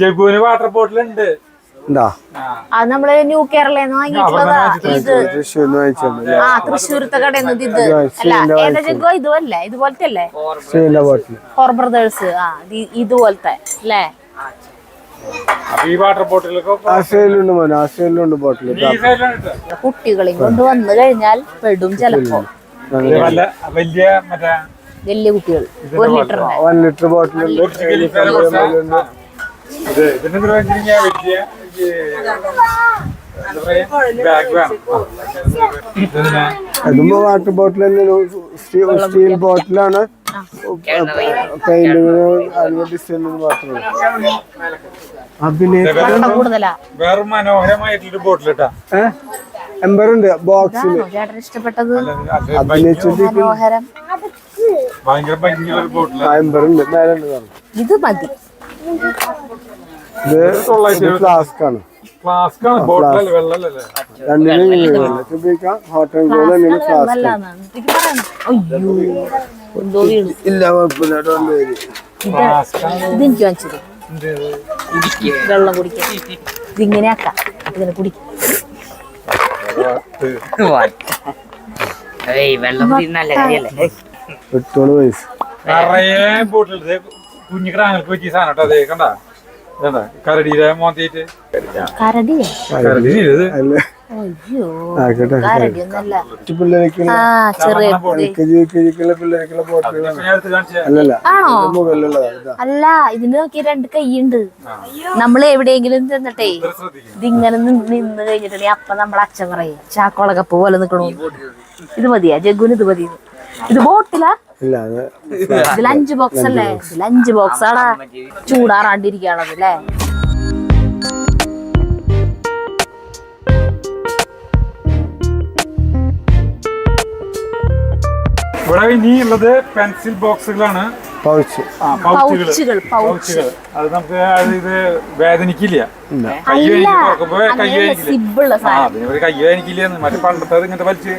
ജഗ്ഗുവിന് വാട്ടർ ബോട്ടിലുണ്ട്. അത് നമ്മള് ന്യൂ കേരളന്ന് വാങ്ങിയിട്ടുള്ളതാ. ഇത് തൃശ്ശൂരത്തെ കടയിൽ നിന്ന്. ഇത് അല്ല ഏതാ ജഗ്ഗോ? ഇതുമല്ലേ? ഇതുപോലത്തെ അല്ലേ? Four brothers. ഇതുപോലത്തെ അല്ലേ? ഈ വാട്ടർ ബോട്ടിലൊക്കെ കുട്ടികളെയും കൊണ്ട് വന്നു കഴിഞ്ഞാൽ പെടും ചിലപ്പോ. വലിയ മറ്റേ വലിയ കുട്ടികൾ 1 ലിറ്റർ ബോട്ടിലുണ്ട്. അതുമ്പോ വാട്ടർ ബോട്ടിൽ തന്നെ സ്റ്റീൽ ബോട്ടിലാണ്. പെയിന്റുകൾ ഡിസൈൻ മാത്രമേ. വേറെ മനോഹരമായിട്ടൊരു ബോട്ടിലിട്ടാ എംബറുണ്ട് ബോക്സിൽ. ഇഷ്ടപ്പെട്ടത് ഭയങ്കര ഭംഗിയുള്ള ബോട്ടിൽ എംബറുണ്ട്. മേലുണ്ട്. ഇത് മതി. ഇത് ഫ്ലാസ്ക് ആണ്. ഉപയോഗിക്കാം. ഹോട്ട് ആൻഡ് കോൾ തന്നെയാണ് ഫ്ലാസ്ക്. ഇല്ല കുഴപ്പമില്ല. ഇതെനിക്ക് വാങ്ങിച്ചത് വെള്ളം കുടിക്കാൻ. ഇതിങ്ങനെ ആക്കാം. ഇതിനെ കുടിക്കും. കുഞ്ഞിക്കിടാങ്ങൾക്ക് പറ്റിയ സാധനം കേട്ടോ. അതേ കണ്ടാ കരടിയുടെ മോന്തിയിട്ട് അയ്യോ ആയിക്കോട്ടെ ആരോഗ്യമൊന്നുമല്ല. പിള്ളേർക്കുള്ള ആ ചെറിയ LKG UKG പിള്ളേർക്കുള്ള ബോട്ടിലുകളാണ്. ഞാൻ എടുത്ത് കാണിച്ചേ. അല്ലല്ല ആണോ? ഇത് മുകളിലുള്ളതാണ് ഇതാ. അല്ല ഇതിന് നോക്കി 2 കൈയുണ്ട്. നമ്മൾ എവിടെയെങ്കിലും ചെന്നിട്ടേ ശ്രദ്ധിക്കും. ഇതിങ്ങനെ നിന്ന് കഴിഞ്ഞിട്ടുണ്ടെങ്കിൽ അപ്പൊ നമ്മളെ അച്ഛൻ പറയും ചാക്കോളകപ്പ് പോലെ നിക്കണു. ഇത് മതിയാ ജഗ്ഗുന്, ഇത് മതി. ഇത് ബോട്ടിലാ? ഇല്ല അത് ഇതിൽ 5 ബോക്സ് അല്ലേ? ഇതിൽ 5 ബോക്സ് ആടാ ചൂടാറാണ്ടിരിക്കുകയാണത് അല്ലേ? ഇവിടെ ഇനി ഉള്ളത് പെൻസിൽ ബോക്സുകളാണ്. പൗച്ച് പൗച്ചുകൾ. അത് നമുക്ക് ഇത് വേദനിക്കില്ല. കൈ അല്ല വേദനിക്കും, തുറക്കുമ്പോ കൈ വേദനിക്കില്ല. സിബിളുള്ള ആ അതിന് ഒരു കൈ വേദനിക്കില്ല. മറ്റേ പണ്ടത്തെ ഇങ്ങനത്തെ വലിച്ച്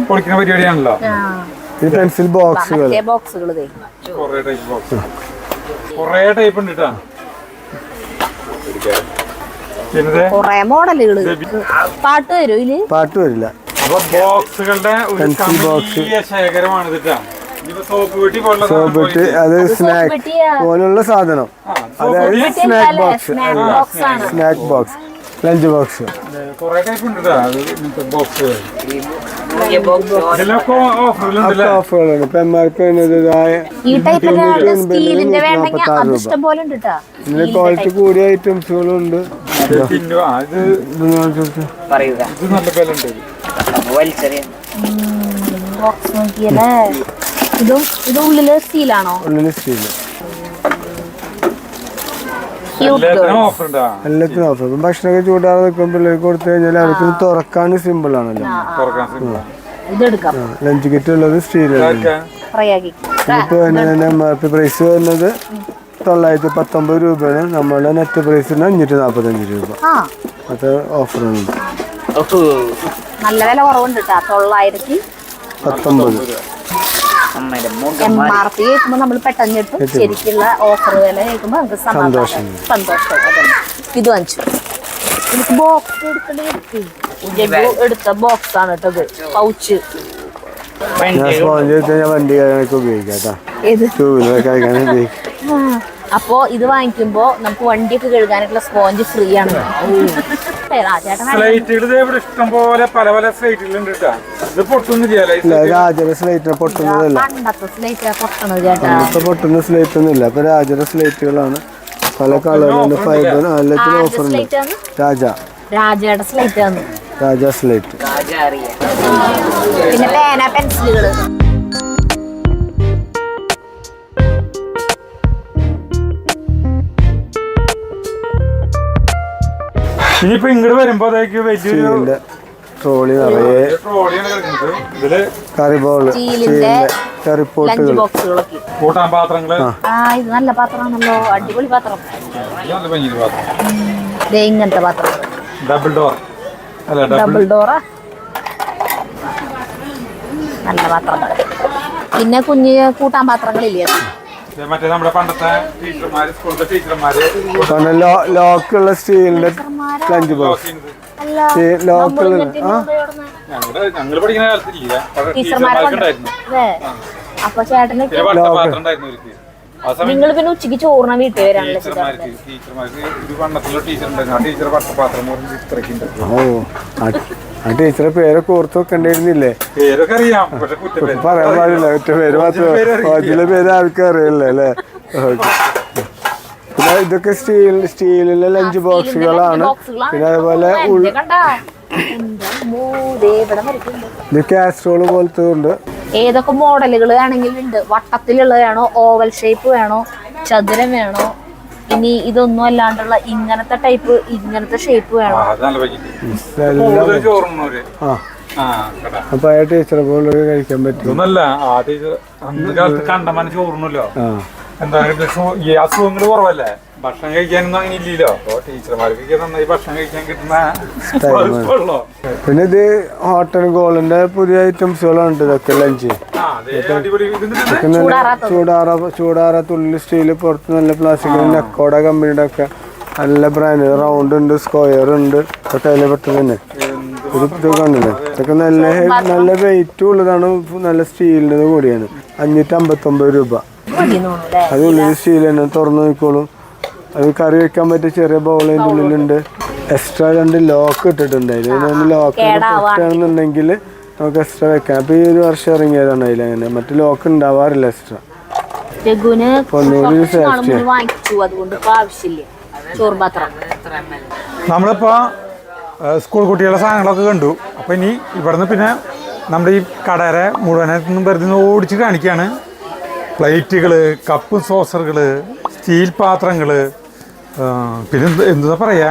പൊളിക്കുന്ന പരിപാടിയാണല്ലോ. ഇത് പെൻസിൽ ബോക്സുകൾ. ബോക്സുകൾ കൊറേ ടൈപ്പ് ബോക്സ്, കൊറേ ടൈപ്പ് ഉണ്ട് കേട്ടോ. പിന്നെ കൊറേ മോഡലുകള്. പാട്ട് വരും ഇതില്? പാട്ട് വരില്ല. അപ്പൊ ബോക്സുകളുടെ ഒരു പെൻസിൽ ബോക്സ്, വലിയ ശേഖരമാണ് ഇതിട്ടാ. ഇനിയിപ്പോ സോപ്പ് പെട്ടി പോലുള്ള സോപ്പിട്ട് അത് സ്നാക്ക് പെട്ടിയാ? പോലുള്ള സാധനം. അതായത് സ്നാക്ക് ബോക്സ്, ബോക്സ് ആണ്. Snack box, lunch box. കൊറേ ടൈപ്പ് ഉണ്ട് കേട്ടോ. അത് ഇങ്ങനത്തെ ബോക്സ് പുതിയ ബോക്സ് ഇതിലൊക്കെ ഓഫറിലുണ്ടല്ലേ? ഓഫറുകളുണ്ട്. ഇപ്പൊ MRP ഈ ടൈപ്പിന്റെ സ്റ്റീലിന്റെ വേണ്ടെങ്കിൽ അത് ഇഷ്ടം പോലെ ഉണ്ട് കേട്ടാ. ഇതിന് ക്വാളിറ്റി കൂടിയ ഐറ്റംസുകളും ഉണ്ട്. പിന്നെ ഇത് പറയുക ഇത് നല്ല വില ഉണ്ട്. വലിച്ചെറിയാൻ ബോക്സ് നോക്കിയല്ലേ? ഇത് ഉള്ളില് സ്റ്റീലാണോ? ഉള്ളില് സ്റ്റീല്. എല്ലാത്തിനും ഓഫർ ഉണ്ടാ. എല്ലാത്തിനും ഓഫർ. ഇപ്പം ഭക്ഷണമൊക്കെ ചൂടാതെ നിൽക്കുമ്പോൾ പിള്ളേർക്ക് കൊടുത്തു കഴിഞ്ഞാൽ അവർക്ക് തുറക്കാൻ സിമ്പിൾ ആണല്ലോ. തുറക്കാൻ സിമ്പിളാ. ഇതെടുക്കാം. ലഞ്ച് കിറ്റ് ഉള്ളത് സ്റ്റീലാണ്. ഫ്രൈയാക്കി. ഇപ്പൊ MRP പ്രൈസ് വരുന്നത് 919 രൂപയാണ്. നമ്മളുടെ നെറ്റ് പ്രൈസിന് 545 രൂപ. ആ അത് ഓഫറുണ്ട്. നല്ല വില കുറവുണ്ട് കേട്ടാ. 919. MRP കേൾക്കുമ്പോ നമ്മൾ പെട്ടെന്ന് കിട്ടും. ശരിക്കുള്ള ഓഫർ വില കേൾക്കുമ്പോ നമുക്ക് സന്തോഷം. ഇത് വാങ്ങിച്ചു. എനിക്ക് ബോക്സ് എടുത്ത ബോക്സ് ആണ് കേട്ടത്. പൗച്ച്. ഞാൻ സ്പോഞ്ച് എടുത്ത് ഞാൻ വണ്ടി കഴിക്കാനൊക്കെ ഉപയോഗിക്കാം കേട്ടോ. ഏത്? 2 വീലർ കഴിക്കാൻ ഉപയോഗിക്കാം. അപ്പോ ഇത് വാങ്ങിക്കുമ്പോ നമുക്ക് വണ്ടിയൊക്കെ കഴുകാനായിട്ടുള്ള സ്പോഞ്ച് ഫ്രീ ആണ്. സ്ലൈറ്റുകൾ ഇവിടെ ഇഷ്ടം പോലെ പല പല സ്ലൈറ്റുകളുണ്ട് കേട്ടോ. ഇത് പൊട്ടൊന്നുമില്ല. ഇല്ല, രാജര സ്ലേറ്റിനെ പൊട്ടുന്നതല്ല. പണ്ടത്തെ സ്ലേറ്റ് പൊട്ടണത് ചേട്ടാ. ഇപ്പൊ പൊട്ടുന്ന സ്ലേറ്റ് ഒന്നും ഇല്ല. അപ്പൊ രാജര സ്ലേറ്റുകളാണ്. പല കളറിലുണ്ട്. ഫൈബർ എല്ലാത്തിനും ഓഫർ ഉണ്ട്. രാജയുടെ സ്ലേറ്റ് ആണ്. രാജ സ്ലേറ്റ്. പിന്നെ പേന പെൻസിലുകള്. ഇനിയിപ്പോ ഇങ്ങോട്ട് വരുമ്പോഴത്തേക്ക് വലിയൊരു ട്രോളി നിറയെ ട്രോളിയാണ് കിടക്കുന്നത്. ഇതില് കറി ബോള്, സ്റ്റീലിന്റെ കറിപ്പോട്ടുകൾ, ലഞ്ച് ബോക്സുകളൊക്കെ. കൂട്ടാൻ പാത്രങ്ങള്. ഇത് നല്ല പാത്രമാണല്ലോ. അടിപൊളി പാത്രം. നല്ല ഭംഗിയുള്ള പാത്രം. ദേ ഇങ്ങനത്തെ പാത്രം. ഡബിൾ ഡോർ അല്ല ഡബിൾ ഡോറാ. നല്ല പാത്രങ്ങൾ. പിന്നെ കുഞ്ഞ് കൂട്ടാൻ പാത്രങ്ങളില്ലേ? മറ്റേ നമ്മുടെ പണ്ടത്തെ ടീച്ചർമാര്, സ്കൂളിലെ ടീച്ചർമാര് ലോക്കുള്ള സ്റ്റീലിന്റെ ലഞ്ച് ബോക്സ്. ലോക്കുള്ള ഞങ്ങള് പഠിക്കുന്ന കാലത്തില്ല. ടീച്ചർമാരുണ്ടായിരുന്നു. അപ്പൊ ചേട്ടന് പാത്രം ഉണ്ടായിരുന്നു അവർക്ക്. നിങ്ങൾ പിന്നെ ഉച്ചക്ക് ചോറിന വീട്ടിൽ വരാണല്ലോ. ടീച്ചർമാർക്ക് ഒരു വണ്ണത്തിലുള്ള ടീച്ചർ ഉണ്ടായിരുന്നു. ആ ടീച്ചർ പാത്രം ഇത്രയ്ക്ക്. ഓ, ആ ടീച്ചറെ പേരൊക്കെ ഓർത്ത് വെക്കണ്ടിരുന്നില്ലേ? പേരൊക്കെ അറിയാം, പക്ഷെ കുറ്റപ്പേര് പറയാൻ പാടില്ല. ഒറ്റ പേര് മാത്രം. അതിലെ പേര് ആർക്കും അറിയില്ല അല്ലേ? ഓക്കെ. പിന്നെ ഇതൊക്കെ സ്റ്റീലിലെ ലഞ്ച് ബോക്സുകളാണ്. പിന്നെ അതുപോലെ ഇത് കാസ്ട്രോള് പോലത്തെ ഉണ്ട്. ഏതൊക്കെ മോഡലുകൾ ആണെങ്കിലും ഉണ്ട്. വട്ടത്തിലുള്ളത് വേണോ, ഓവൽ ഷേപ്പ് വേണോ, ചതുരം വേണോ, ഇനി ഇതൊന്നും അല്ലാണ്ടുള്ള ഇങ്ങനത്തെ ടൈപ്പ്, ഇങ്ങനത്തെ ഷേപ്പ് വേണോ? അപ്പൊ ആ ടീച്ചറെ പോലെ കഴിക്കാൻ പറ്റും. ഒന്നല്ല ആ ടീച്ചർ അന്ന് കാലത്ത് കണ്ടമാനം ചോറുണ്ടല്ലോ. എന്താ ഈ അസുഖങ്ങൾ കുറവല്ലേ, ഭക്ഷണം കഴിക്കാനൊന്നും അങ്ങനെ ഇല്ലല്ലോ. അപ്പൊ ടീച്ചർമാർക്ക് നന്നായി ഭക്ഷണം കഴിക്കാൻ കിട്ടുന്ന. പിന്നെ ഇത് ഹോട്ടൽ ഗോളിന്റെ പുതിയ ഐറ്റംസുകളുണ്ട്. ഇതൊക്കെ ലഞ്ച് ചൂടാറാത്ത ഉള്ളിൽ സ്റ്റീല്, പുറത്ത് നല്ല പ്ലാസ്റ്റിക്. നെക്കോഡ കമ്പനിയുടെ ഒക്കെ നല്ല ബ്രാൻഡ്. റൗണ്ട് ഉണ്ട്, സ്ക്വയർ ഉണ്ട്. ഇതൊക്കെ അതിലെ പെട്ടെന്ന് തന്നെ ഇത് കണ്ടില്ലേ? ഇതൊക്കെ നല്ല വെയിറ്റ് ഉള്ളതാണ്. നല്ല സ്റ്റീലിൻ്റെ കൂടിയാണ്. 559 രൂപ. അത് ഉള്ളിൽ സ്റ്റീൽ തന്നെ, തുറന്നു നോക്കോളും. അത് കറി വെക്കാൻ പറ്റിയ ചെറിയ ബൗൾ അതിൻ്റെ ഉള്ളിലുണ്ട്. എക്സ്ട്രാ 2 ലോക്ക് ഇട്ടിട്ടുണ്ടായിരുന്നു. ഇതിനൊന്ന് ലോക്ക് പൊട്ടുകയാണെന്നുണ്ടെങ്കിൽ നമുക്ക് എക്സ്ട്രാ വെക്കാം. അപ്പോൾ ഈ ഒരു വർഷം ഇറങ്ങിയതാണ് അതിൽ അങ്ങനെ. മറ്റു ലോക്ക് ഉണ്ടാവാറില്ല എക്സ്ട്രാ. നമ്മളിപ്പോൾ സ്കൂൾ കുട്ടികളുടെ സാധനങ്ങളൊക്കെ കണ്ടു. അപ്പോൾ ഇനി ഇവിടുന്ന് പിന്നെ നമ്മുടെ ഈ കടയുടെ മുഴുവനായിട്ടൊന്നും വെറുതെ ഓടിച്ച് കാണിക്കുകയാണ്. പ്ലേറ്റുകൾ, കപ്പ് സോസറുകൾ, സ്റ്റീൽ പാത്രങ്ങൾ, പിന്നെ എന്താ പറയാ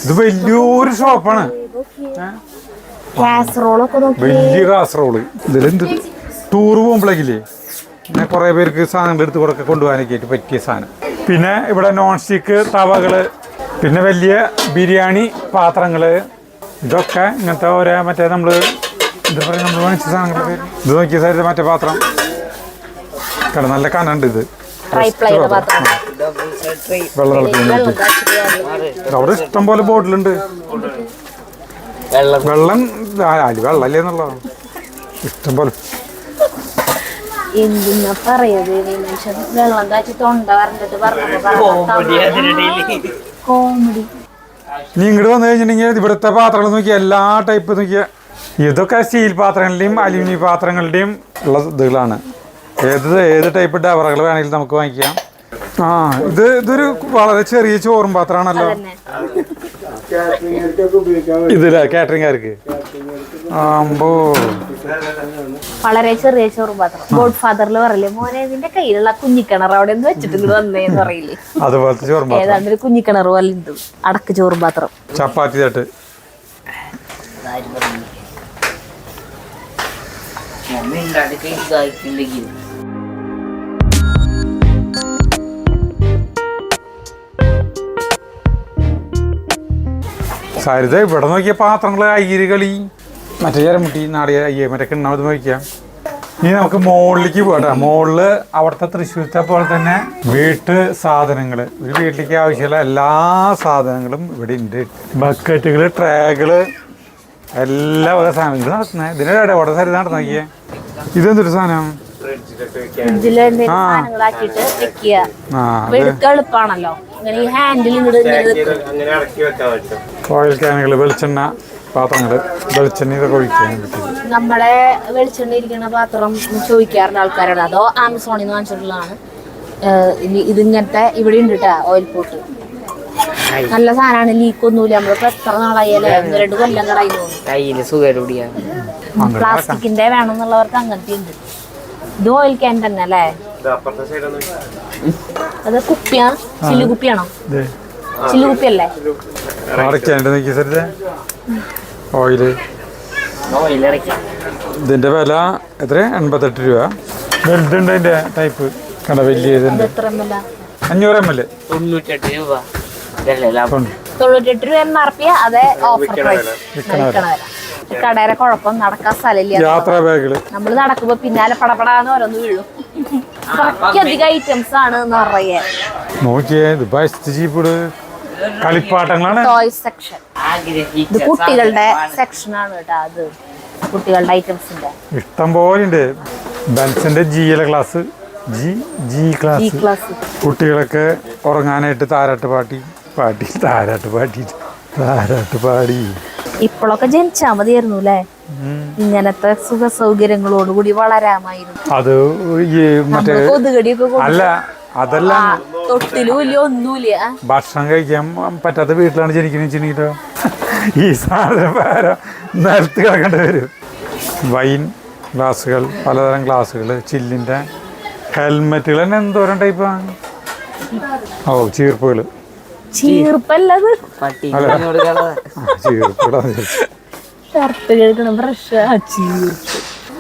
ഇത് വലിയൊരു ഷോപ്പാണ്. വലിയ കാസറോള്. ഇതിലെന്ത് ടൂർ പോകുമ്പോഴേക്കില്ലേ പിന്നെ കുറേ പേർക്ക് സാധനങ്ങൾ എടുത്ത് കൊടുക്കാൻ കൊണ്ടുപോകാനൊക്കെ ആയിട്ട് പറ്റിയ സാധനം. പിന്നെ ഇവിടെ നോൺ സ്റ്റിക്ക് തവകൾ, പിന്നെ വലിയ ബിരിയാണി പാത്രങ്ങൾ, ഇതൊക്കെ ഇങ്ങനത്തെ ഓരോ മറ്റേ നമ്മൾ എന്താ പറയുക നമ്മൾ വാങ്ങിച്ച സാധനങ്ങളൊക്കെ. ഇത് നോക്കിയ സാരി മറ്റേ പാത്രം കട നല്ല കനുണ്ട്. ഇത് വെള്ളം തിളപ്പിക്കാൻ അവിടെ ഇഷ്ടം പോലെ ബോട്ടിലുണ്ട്. വെള്ളം വെള്ളല്ലേ എന്നുള്ളതാണ് ഇഷ്ടം പോലെ. എന്തിനാ പറയത് വെള്ളം കാച്ചി തൊണ്ട വരണ്ടിട്ട് കോമഡി. നീ ഇങ്ങോട്ട് വന്നു കഴിഞ്ഞിട്ടുണ്ടെങ്കിൽ ഇവിടുത്തെ പാത്രങ്ങൾ നോക്കിയാൽ എല്ലാ ടൈപ്പ് നോക്കിയാൽ ഇതൊക്കെ സ്റ്റീൽ പാത്രങ്ങളുടെയും അലുമിനിയം പാത്രങ്ങളുടെയും ഉള്ള ഇതുകളാണ്. ഏത് ടൈപ്പ് ഡവറുകൾ വേണമെങ്കിലും നമുക്ക് വാങ്ങിക്കാം. ഇതൊരു വളരെ ചെറിയ ചോറും പാത്രമാണല്ലോ ഇതില്ല കാറ്ററിംഗുകാർക്ക്. വളരെ ചെറിയ ചോറും പാത്രം. ഗോഡ് ഫാദറിൽ പറയില്ലേ മോനെ ഇതിന്റെ കയ്യിലുള്ള കുഞ്ഞിക്കിണർ അവിടെ നിന്ന് വെച്ചിട്ട് വന്നേന്ന് പറയില്ലേ, അതുപോലത്തെ ചോറും പാത്രം. ഏതാണ്ട് ഒരു കുഞ്ഞിക്കിണർ പോലെ ഉണ്ട്. അടക്ക് ചോറും പാത്രം. ചപ്പാത്തി തട്ട്. സാരിത ഇവിടെ നോക്കിയ പാത്രങ്ങൾ അയ്യര് കളി മറ്റേ ചരമുട്ടി നാടിയ അയ്യ മറ്റേ കിണ്ണത് നോക്കിയാൽ. ഇനി നമുക്ക് മുകളിലേക്ക് പോകട്ടെ. മുകളില് അവിടുത്തെ തൃശ്ശൂരത്തെ പോലെ തന്നെ വീട്ടു സാധനങ്ങൾ, ഒരു വീട്ടിലേക്ക് ആവശ്യമുള്ള എല്ലാ സാധനങ്ങളും ഇവിടെ ഉണ്ട്. ബക്കറ്റുകൾ, ട്രേകള്, എല്ലാ വക സാധനങ്ങളും നടത്തുന്നത്. ഇതിൻ്റെ ഇടപെട സാരി നടന്നു നോക്കിയേ. ഇതെന്തൊരു സാധനം? എളുപ്പാണല്ലോ ഇങ്ങനെ ഈ ഹാൻഡിൽ ഓയിൽ ക്യാനുകൾ, വെളിച്ചെണ്ണ പാത്രങ്ങൾ, വെളിച്ചെണ്ണ ഇതൊക്കെ ഒഴിക്കാൻ പറ്റും. നമ്മുടെ വെളിച്ചെണ്ണ ഇരിക്കുന്ന പാത്രം ചോദിക്കാറുണ്ട് ആൾക്കാരോട്. അതോ ആമസോണിൽ നിന്ന് വാങ്ങിച്ചിട്ടുള്ളതാണ്. ഇതിങ്ങനത്തെ ഇവിടെ ഉണ്ട് കേട്ടാ ഓയിൽ പോട്ട്. നല്ല സാധനമാണ്, ലീക്കൊന്നുമില്ല. നമ്മളിപ്പോ എത്ര നാളായാലേ 1-2 കൊല്ലം കടയിൽ. പ്ലാസ്റ്റിക്കിന്റെ വേണമെന്നുള്ളവർക്ക് അങ്ങനത്തെ ഉണ്ട്. ഇത് ഓയിൽ ക്യാൻ തന്നെ അല്ലേ? അത് കുപ്പിയാ? ചില്ലു കുപ്പിയാണോ? ചില്ലു കുപ്പിയല്ലേ? ഓയില് ഇതിന്റെ വില എത്ര? 88 രൂപ. വലുതുണ്ട് അതിന്റെ ടൈപ്പ് കണ്ട വലിയ ഇതുണ്ട്. 500 ml 98 രൂപ. 98 രൂപ MRP. അതെ ഓഫർ പ്രൈസ്. കടയുടെ കുഴപ്പം നടക്കാൻ സ്ഥലമില്ല. യാത്രാ ബാഗുകള് നമ്മള് നടക്കുമ്പോ പിന്നാലെ പടപടാന്ന് ഓരോന്ന് വീഴും. അധികം ഐറ്റംസ് ആണ് നിറയെ. നോക്കിയേ ഇത് ബെസ്റ്റ് ജീപ്പ് കളിപ്പാട്ടങ്ങളാണ്. Toy section. ഇത് കുട്ടികളുടെ സെക്ഷനാണ് കേട്ടോ. അത് കുട്ടികളുടെ ഐറ്റംസിന്റെ ഇഷ്ടം പോലെ ഉണ്ട്. ബെൻസിന്റെ ജിയിലെ ക്ലാസ്, ജി ക്ലാസ്. കുട്ടികളൊക്കെ ഉറങ്ങാനായിട്ട് താരാട്ട് പാടി. ഇപ്പോഴൊക്കെ ജനിച്ചാ മതിയായിരുന്നു അല്ലേ? ഇങ്ങനത്തെ സുഖ സൗകര്യങ്ങളോടുകൂടി വളരാമായിരുന്നു. അത് മറ്റേ കൊതുകടിയൊക്കെ അല്ല, അതല്ല തൊട്ടിലും ഇല്ല ഒന്നുമില്ല. ഭക്ഷണം കഴിക്കാൻ പറ്റാത്ത വീട്ടിലാണ് ജനിക്കുന്നത് വെച്ചിട്ടുണ്ടോ ഈ സാധനം വേറെ നിരത്ത് കിടക്കേണ്ടി വരും. വൈൻ ഗ്ലാസുകൾ, പലതരം ഗ്ലാസുകൾ, ചില്ലിൻ്റെ ഹെൽമെറ്റുകൾ തന്നെ എന്തോരം ടൈപ്പാണ്. ചീർപ്പുകൾ. ചീർപ്പല്ലത്,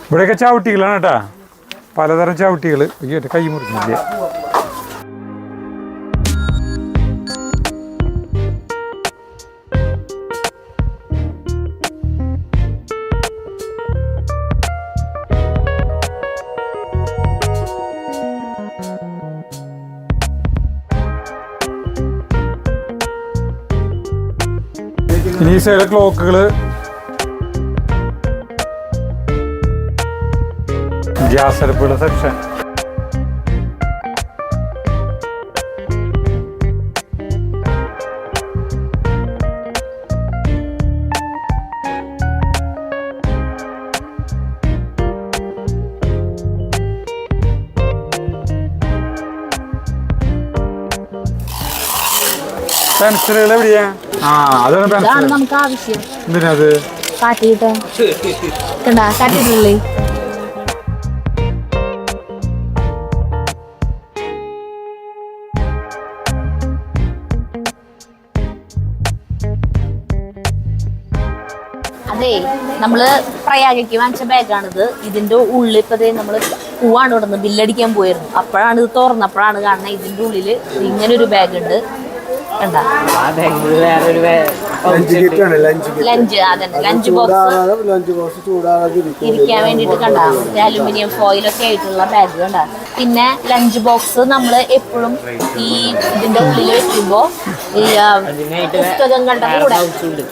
ഇവിടെയൊക്കെ ചവിട്ടികളാണ് കേട്ടാ, പലതരം ചവിട്ടികൾ. കൈ മുറിക്കുന്നില്ല. ഇനി സൈഡ് ക്ലോക്കുകൾ, ഗ്യാസ് അടുപ്പുകളുടെ സെക്ഷൻ. പെൻസിലുകൾ എവിടെയാ? ആ അതാണ് ഇതാണ് പെൻസിൽ. നമുക്ക് ആവശ്യം. എന്തിനത്? കാറ്റ് കിട്ടാൻ. കണ്ടാ കാറ്റിട്ടില്ലേ? അതെ, നമ്മള് പ്രയാഗയ്ക്ക് വാങ്ങിച്ച ബാഗാണിത്. ഇതിന്റെ ഉള്ളിൽ ഇപ്പൊ നമ്മള് പൂവാണ് ഇവിടുന്ന് ബില്ലടിക്കാൻ പോയിരുന്നു. അപ്പോഴാണ് ഇത് തുറന്നപ്പോഴാണ് കാണുന്നത് ഇതിന്റെ ഉള്ളില് ഇങ്ങനെ ഒരു ബാഗ് ഉണ്ട്. കണ്ടാ വേറൊരു ലഞ്ച് കിറ്റാണ് ലഞ്ച് കിറ്റ്. ലഞ്ച്, അതന്നെ ലഞ്ച് ബോക്സ് ലഞ്ച് ബോക്സ് ചൂടാകാതെ ഇരിക്കാൻ വേണ്ടിട്ട് കണ്ടാ അലുമിനിയം ഫോയിലൊക്കെ ആയിട്ടുള്ള ബാഗ് കണ്ടാ. പിന്നെ ലഞ്ച് ബോക്സ് നമ്മൾ എപ്പോഴും ഈ ഇതിന്റെ ഉള്ളിൽ വെക്കുമ്പോ ഈ പുസ്തകങ്ങളുടെ കൂടെ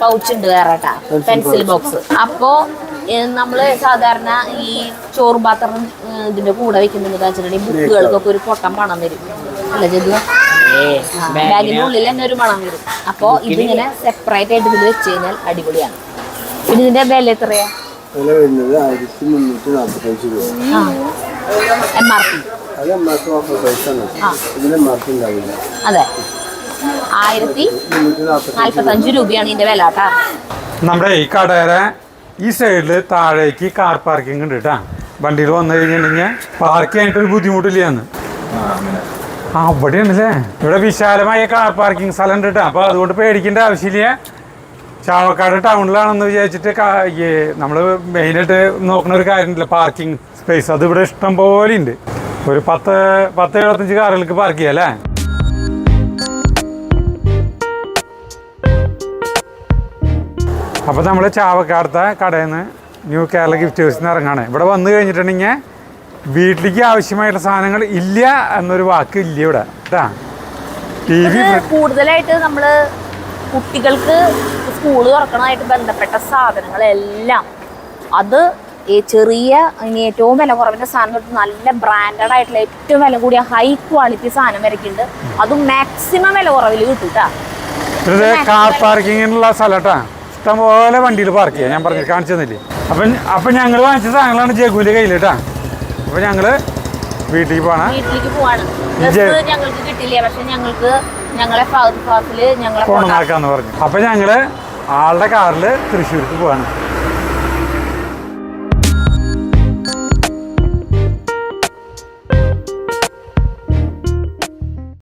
പൗച്ച് ഉണ്ട് വേറെ കേട്ടാ, പെൻസിൽ ബോക്സ്. അപ്പോ നമ്മള് സാധാരണ ഈ ചോറ് പാത്രം ഇതിന്റെ കൂടെ വെക്കുന്നത് വെച്ചിട്ടുണ്ടെങ്കിൽ ബുക്കുകൾക്കൊക്കെ ഒരു പൊട്ടം പണം വരും അല്ല ചെയ്തു. ബാഗിന്റെ ഉള്ളിൽ തന്നെ ഒരു മണം വരും. അപ്പോ ഇതിങ്ങനെ സെപ്പറേറ്റ് ആയിട്ട് ഇതിൽ വെച്ച് കഴിഞ്ഞാൽ അടിപൊളിയാണ്. പിന്നെ ഇതിന്റെ വില എത്രയാ? വില വരുന്നത് 1345 രൂപ. MRP. അത് MRP ഓഫർ പ്രൈസ് ആണ്. ഇതിന് MRP ഉണ്ടാവില്ല. അതെ, 1345 രൂപയാണ് ഇതിന്റെ വില കേട്ടാ. നമ്മുടെ ഈ കടയുടെ ഈ സൈഡിൽ താഴേക്ക് കാർ പാർക്കിംഗ് ഉണ്ട് കേട്ടാ. വണ്ടിയിൽ വന്നു കഴിഞ്ഞിട്ടുണ്ടെങ്കിൽ പാർക്ക് ചെയ്യാനായിട്ടൊരു ബുദ്ധിമുട്ടില്ലാന്ന്. അവിടെ ഉണ്ടല്ലേ, ഇവിടെ വിശാലമായ കാർ പാർക്കിംഗ് സ്ഥലം ഉണ്ട് കേട്ടോ. അപ്പോൾ അതുകൊണ്ട് പേടിക്കേണ്ട ആവശ്യമില്ല. ചാവക്കാട് ടൗണിലാണെന്ന് വിചാരിച്ചിട്ട് നമ്മൾ മെയിനായിട്ട് നോക്കുന്ന ഒരു കാര്യമില്ല, പാർക്കിംഗ് സ്പേസ്. അത് ഇവിടെ ഇഷ്ടം പോലെ ഉണ്ട്. ഒരു 10-75 കാറുകൾക്ക് പാർക്ക് ചെയ്യാം അല്ലേ. അപ്പോൾ നമ്മൾ ചാവക്കാടത്തെ കടയിൽ നിന്ന് ന്യൂ കേരള ഗിഫ്റ്റ് ഹൗസിൽ നിന്ന് ഇറങ്ങാണ്. ഇവിടെ വന്നു കഴിഞ്ഞിട്ടുണ്ടെങ്കിൽ വീട്ടിലേക്ക് ആവശ്യമായിട്ടുള്ള സാധനങ്ങൾ ഇല്ല എന്നൊരു വാക്ക് ഇല്ല ഇവിടെ കേട്ടാ. ഇത് കൂടുതലായിട്ട് നമ്മള് കുട്ടികൾക്ക് സ്കൂള് തുറക്കണമായിട്ട് ബന്ധപ്പെട്ട സാധനങ്ങളെല്ലാം അത് ചെറിയ ഏറ്റവും വില കുറവിന്റെ സാധനം തൊട്ട് നല്ല ബ്രാൻഡഡ് ആയിട്ടുള്ള ഏറ്റവും വില കൂടിയ ഹൈ ക്വാളിറ്റി സാധനം വരയ്ക്കുന്നുണ്ട്. അതും മാക്സിമം വില കുറവിൽ കിട്ടൂട്ടാ. ഇത് കാർ പാർക്കിങ്ങിനുള്ള സ്ഥലം കേട്ടാ. ഇഷ്ടംപോലെ വണ്ടിയിൽ പാർക്ക് ചെയ്യാം. ഞാൻ പറഞ്ഞു കാണിച്ചു തന്നില്ലേ. അപ്പം ഞങ്ങൾ വാങ്ങിച്ച സാധനങ്ങളാണ് ജഗുവിൻ്റെ കയ്യിൽ കേട്ടാ. അപ്പോൾ ഞങ്ങൾ വീട്ടിലേക്ക് പോവാണ്. ഞങ്ങൾക്ക് കിട്ടില്ല, പക്ഷെ ഞങ്ങളെ കൊണ്ടുവന്നാക്കാന്ന് പറഞ്ഞു. അപ്പം ഞങ്ങൾ ആളുടെ കാറിൽ തൃശ്ശൂർക്ക് പോവാണ്.